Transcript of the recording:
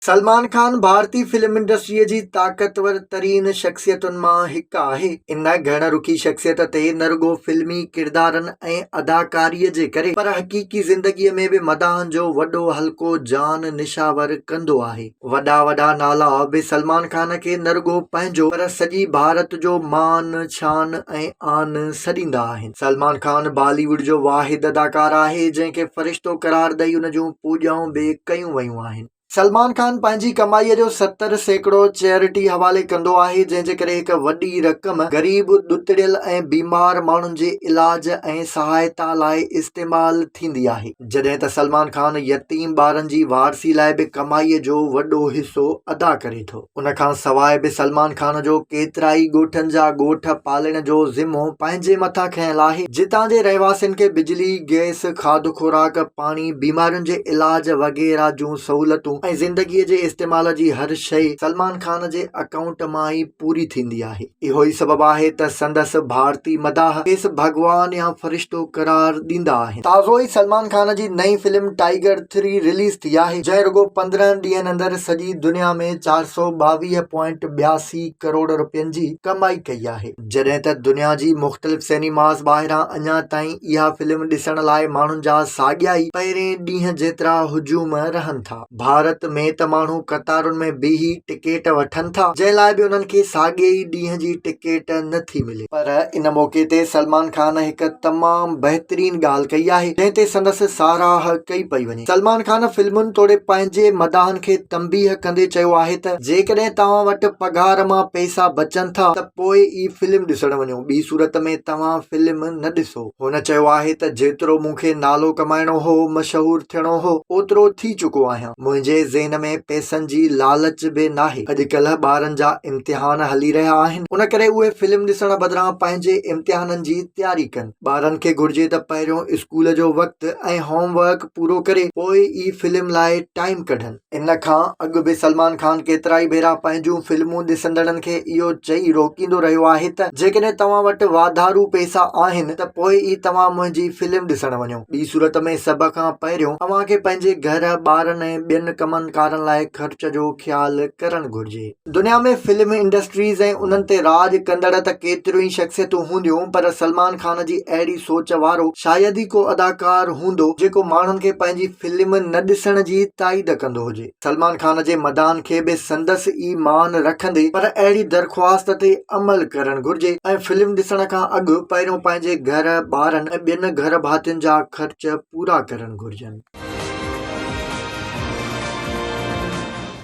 सलमान खान भारतीय फिल्म इंडस्ट्रीअ जी ताक़तवर तरीन शख़्सियतुनि मां हिकु आहे। इन घण रुखी शख़्सियत ते न रुॻो फिल्मी किरदारनि ऐं अदाकारीअ जे करे पर हक़ीक़ी ज़िंदगीअ में बि मदाहनि जो वॾो हल्को जान निशावर कंदो आहे। वॾा वॾा नाला बि सलमान खान खे न रुॻो पंहिंजो पर सॼी भारत जो मान शान ऐं आन सॾींदा आहिनि। सलमान खान बॉलीवुड जो वाहिद अदाकार आहे जंहिंखे फ़रिश्तो करार ॾेई उन जूं पूॼाऊं बि कयूं वयूं आहिनि। सलमान खान पंहिंजी कमाईअ जो 70% चैरिटी हवाले कंदो आहे, जंहिंजे करे हिकु वॾी रक़म ग़रीब ॾुतड़ियल ऐं बीमार माण्हुनि जे इलाज ऐं सहायता लाइ इस्तेमालु थींदी आहे। जॾहिं त सलमान खान यतीम ॿारनि जी वारसी लाइ बि कमाईअ जो वॾो हिसो अदा करे थो। उन खां सवाइ बि सलमान खान जो केतिराई ॻोठनि जा ॻोठ पालण जो ज़िमो पंहिंजे मथां खंयल आहे, जितां जे रहवासियुनि खे बिजली, गैस, खाधो खुराक, पाणी, बीमारियुनि जे इलाज वग़ैरह जूं सहूलियतूं ऐं ज़िंदगीअ जे इस्तेमाल जी हर शइ सलमान खान जे अकाउंट मां ई पूरी थींदी आहे। इहो ई सबबु आहे त संदसि भारतीय मदाह खेसि भॻवान या फ़रिश्तो करार ॾींदा आहिनि। ताज़ो ई सलमान खान जी नई फिल्म टाइगर 3 रिलीज़ थी आहे, जंहिं रुॻो 15 ॾींहंनि अंदरि सॼी दुनिया में 422.82 करोड़ रुपयनि जी कमाई कई आहे। जॾहिं त दुनिया जी मुख़्तलिफ़ सिनेमाज़ ॿाहिरां अञा ताईं इहा फिल्म ॾिसण लाइ माण्हुनि जा साॻिया ई पहिरें ॾींहं जेतिरा हुजूम रहनि था। भारत में त माण्हू कतारुनि में बीही टिकेट वठनि था, जंहिं लाइ बि उन्हनि खे साॻिए ई ॾींहं जी टिकेट नथी मिले। पर इन मौक़े ते सलमान खान हिकु तमामु बहितरीन ॻाल्हि कई आहे, जंहिं ते संदसि साराह कई पई वञे। सलमान खान फिल्मुनि तोड़े पंहिंजे मदाहनि खे तंबीह कंदे चयो आहे त जेकॾहिं तव्हां वटि पघार मां पैसा बचनि था त पोइ ई फिल्म ॾिसण वञो, ॿी सूरत में तव्हां फिल्म न ॾिसो। हुन चयो आहे त जेतिरो मूंखे नालो कमाइणो हो, मशहूर थियणो हो, ओतिरो थी चुको आहियां। मुंहिंजे ज़हन में पैसनि जी लालच बि नाहे। अॼुकल्ह ॿारनि जा इम्तिहान हली रहिया आहिनि, उन करे उहे फिल्म ॾिसण बदिरां पंहिंजे इम्तिहाननि जी तयारी कनि। ॿारनि खे घुर्जे त पहिरियों स्कूल जो वक़्तु ऐं होमवर्क पूरो करे पोइ ई फिल्म लाइ टाइम कढनि। इन खां अॻु बि सलमान खान केतिरा ई भेरा पंहिंजूं फिल्मूं ॾिसंदड़नि खे इहो चई रोकींदो रहियो आहे त जेकॾहिं तव्हां वटि वाधारू पैसा आहिनि त पोइ ई तव्हां मुंहिंजी फिल्म ॾिसण वञो, ॿी सूरत में सभ खां पहिरियों तव्हांखे पंहिंजे घर, ॿारनि ऐं ॿियनि कमनि कारनि लाइ ख़र्च जो ख़्यालु करणु घुर्जे। दुनिया में फिल्म इंडस्ट्रीज़ ऐं उन्हनि ते राज कंदड़ त केतिरियूं ई शख़्सियतूं हूंदियूं, पर सलमान खान जी अहिड़ी सोच वारो शायदि ई को अदाकार हूंदो जेको माण्हुनि खे पंहिंजी फिल्म न ॾिसण जी ताईद कंदो हुजे। सलमान खान जे मदाहनि खे बि संदसि ई मान रखंदे पर अहिड़ी दरख़्वास्त ते अमल करणु घुर्जे ऐं फिल्म ॾिसण खां अॻु पहिरियों पंहिंजे घर, ॿारनि ऐं ॿियनि घर भातियुनि जा ख़र्च पूरा करणु घुर्जनि।